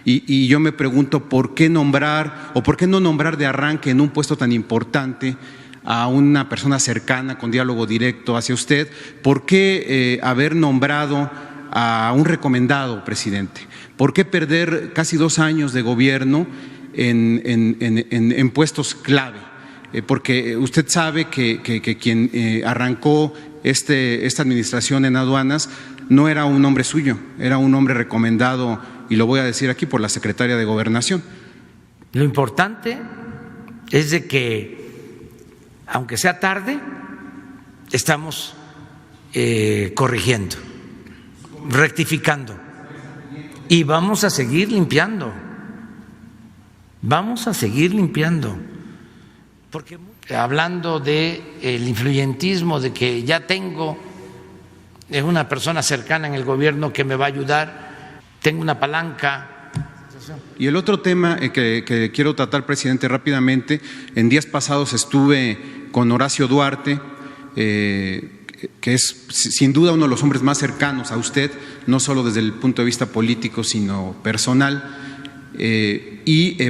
Y yo me pregunto por qué nombrar o por qué no nombrar de arranque en un puesto tan importante a una persona cercana con diálogo directo hacia usted. ¿Por qué haber nombrado a un recomendado, presidente? ¿Por qué perder casi 2 años de gobierno en puestos clave? Porque usted sabe que quien arrancó esta administración en aduanas no era un hombre suyo, era un hombre recomendado, y lo voy a decir aquí, por la secretaria de Gobernación. Lo importante es de que, aunque sea tarde, estamos corrigiendo, rectificando, y vamos a seguir limpiando. Vamos a seguir limpiando, porque hablando de el influyentismo, de que ya tengo una persona cercana en el gobierno que me va a ayudar, tengo una palanca. Y el otro tema que quiero tratar, presidente, rápidamente: en días pasados estuve con Horacio Duarte, que es sin duda uno de los hombres más cercanos a usted, no solo desde el punto de vista político, sino personal.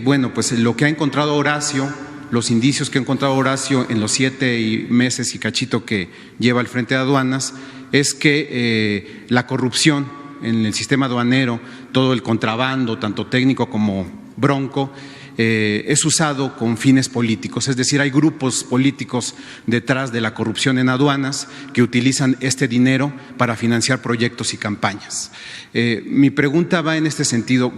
Bueno, pues lo que ha encontrado Horacio, los indicios que ha encontrado Horacio en los 7 meses y cachito que lleva al frente de aduanas, es que la corrupción en el sistema aduanero, todo el contrabando, tanto técnico como bronco, es usado con fines políticos. Es decir, hay grupos políticos detrás de la corrupción en aduanas que utilizan este dinero para financiar proyectos y campañas. Mi pregunta va en este sentido.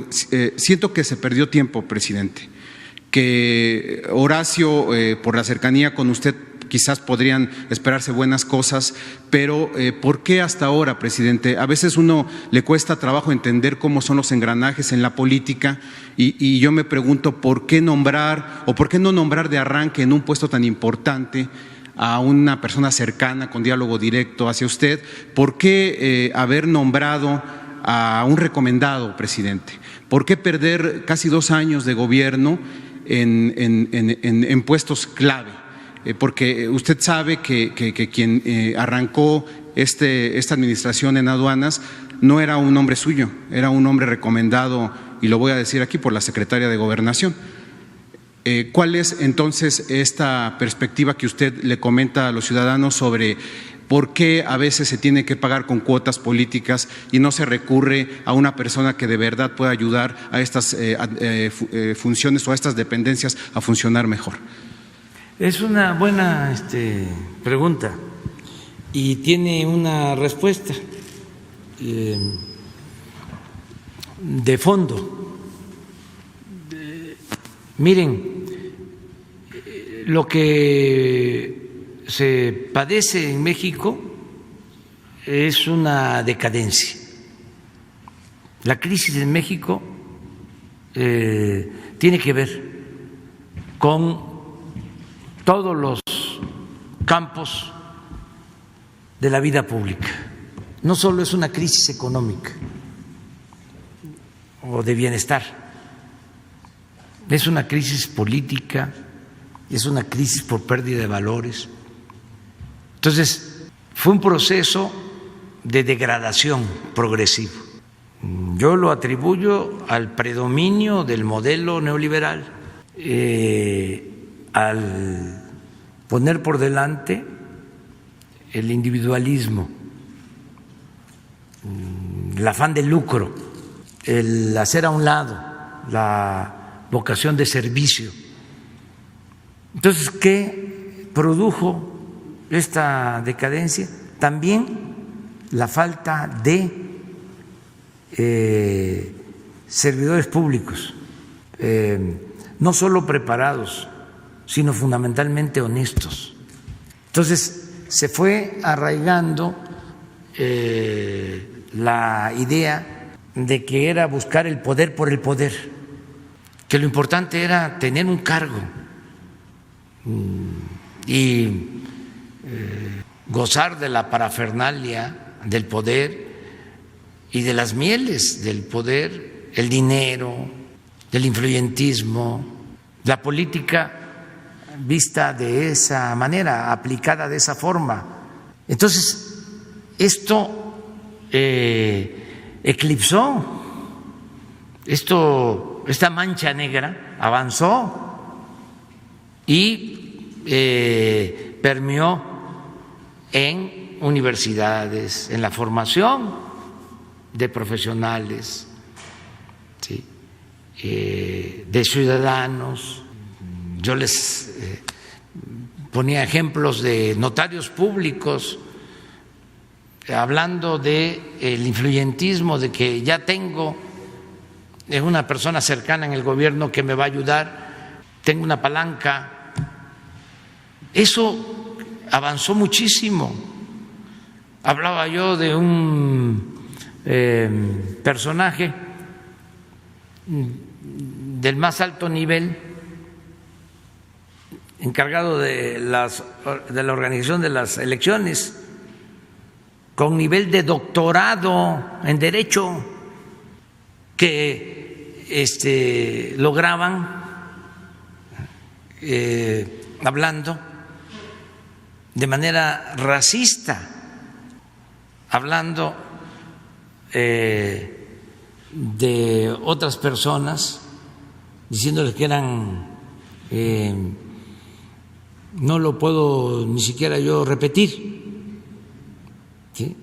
Siento que se perdió tiempo, presidente, que Horacio, por la cercanía con usted, quizás podrían esperarse buenas cosas, pero ¿por qué hasta ahora, presidente? A veces uno le cuesta trabajo entender cómo son los engranajes en la política, y yo me pregunto por qué nombrar o por qué no nombrar de arranque en un puesto tan importante a una persona cercana con diálogo directo hacia usted. ¿Por qué haber nombrado a un recomendado, presidente? ¿Por qué perder casi 2 años de gobierno en puestos clave? Porque usted sabe que quien arrancó esta administración en aduanas no era un hombre suyo, era un hombre recomendado, y lo voy a decir aquí, por la secretaria de Gobernación. ¿Cuál es entonces esta perspectiva que usted le comenta a los ciudadanos sobre por qué a veces se tiene que pagar con cuotas políticas y no se recurre a una persona que de verdad pueda ayudar a estas funciones o a estas dependencias a funcionar mejor? Es una buena pregunta y tiene una respuesta de fondo. Miren, lo que se padece en México es una decadencia. La crisis en México tiene que ver con todos los campos de la vida pública. No solo es una crisis económica o de bienestar, es una crisis política, es una crisis por pérdida de valores. Entonces, fue un proceso de degradación progresivo. Yo lo atribuyo al predominio del modelo neoliberal, al poner por delante el individualismo, el afán de lucro, el hacer a un lado la vocación de servicio. Entonces, ¿qué produjo esta decadencia? También la falta de servidores públicos, no solo preparados, sino fundamentalmente honestos. Entonces se fue arraigando la idea de que era buscar el poder por el poder, que lo importante era tener un cargo y gozar de la parafernalia del poder y de las mieles del poder, el dinero, del influyentismo, la política vista de esa manera, aplicada de esa forma. Entonces, esto eclipsó esta mancha negra avanzó y permeó en universidades, en la formación de profesionales, ¿sí? De ciudadanos. Yo les ponía ejemplos de notarios públicos hablando de el influyentismo, de que ya tengo una persona cercana en el gobierno que me va a ayudar, tengo una palanca. Eso avanzó muchísimo. Hablaba yo de un personaje del más alto nivel encargado de la organización de las elecciones, con nivel de doctorado en Derecho, que lograban, hablando de manera racista, hablando de otras personas, diciéndoles que eran, no lo puedo ni siquiera yo repetir, ¿sí?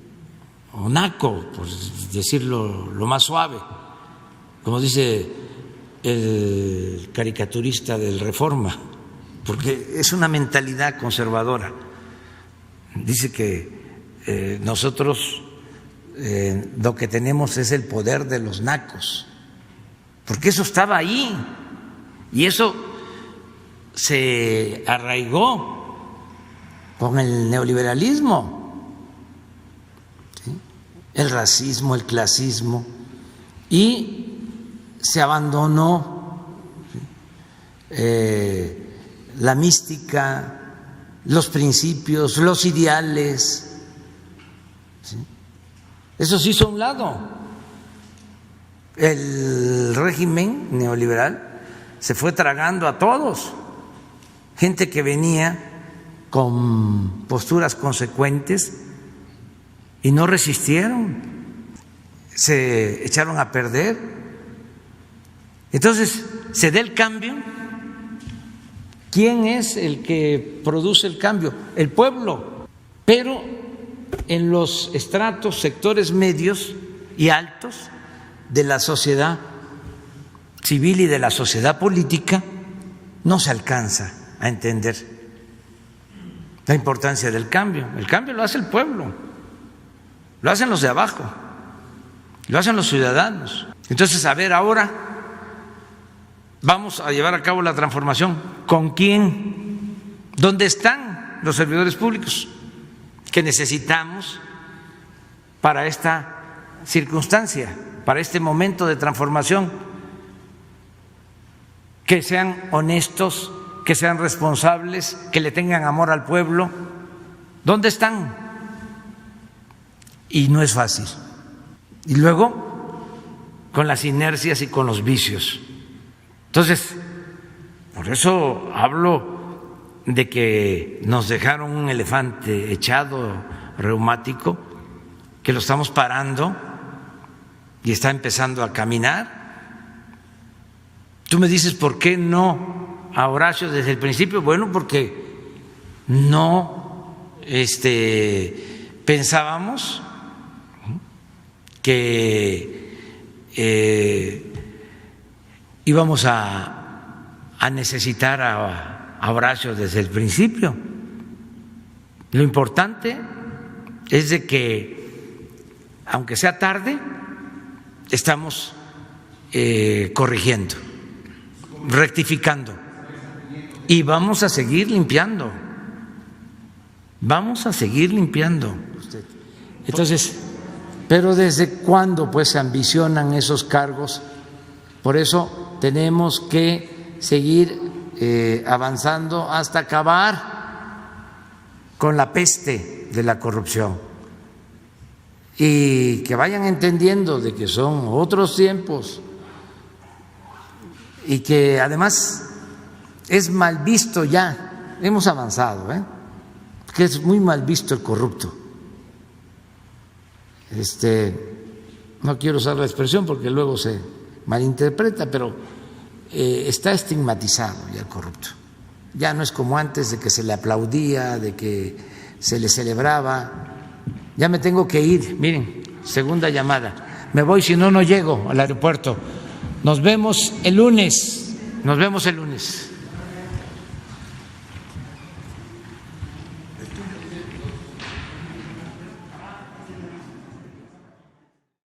O naco, por decirlo lo más suave, como dice el caricaturista del Reforma, porque es una mentalidad conservadora. Dice que nosotros lo que tenemos es el poder de los nacos, porque eso estaba ahí y eso se arraigó con el neoliberalismo, ¿sí? El racismo, el clasismo, y se abandonó, ¿sí? La mística, los principios, los ideales, ¿sí? Eso se hizo a un lado. El régimen neoliberal se fue tragando a todos, gente que venía con posturas consecuentes y no resistieron, se echaron a perder. Entonces, se da el cambio. ¿Quién es el que produce el cambio? El pueblo. Pero en los estratos, sectores medios y altos de la sociedad civil y de la sociedad política, no se alcanza a entender la importancia del cambio. El cambio lo hace el pueblo, lo hacen los de abajo, lo hacen los ciudadanos. Entonces, a ver, ahora vamos a llevar a cabo la transformación. ¿Con quién? ¿Dónde están los servidores públicos que necesitamos para esta circunstancia, para este momento de transformación? Que sean honestos, que sean responsables, que le tengan amor al pueblo. ¿Dónde están? Y no es fácil. Y luego, con las inercias y con los vicios. Entonces, por eso hablo de que nos dejaron un elefante echado, reumático, que lo estamos parando y está empezando a caminar. Tú me dices, ¿por qué no a Horacio desde el principio? Bueno, porque no pensábamos que íbamos a necesitar a Horacio desde el principio. Lo importante es de que, aunque sea tarde, estamos corrigiendo, rectificando, y vamos a seguir limpiando. Vamos a seguir limpiando. Entonces, pero ¿desde cuándo pues se ambicionan esos cargos? Por eso tenemos que seguir avanzando hasta acabar con la peste de la corrupción, y que vayan entendiendo de que son otros tiempos y que además es mal visto ya. Hemos avanzado, que es muy mal visto el corrupto. No quiero usar la expresión porque luego se malinterpreta, pero está estigmatizado ya el corrupto. Ya no es como antes de que se le aplaudía, de que se le celebraba. Ya me tengo que ir, miren, segunda llamada. Me voy, si no, no llego al aeropuerto. Nos vemos el lunes.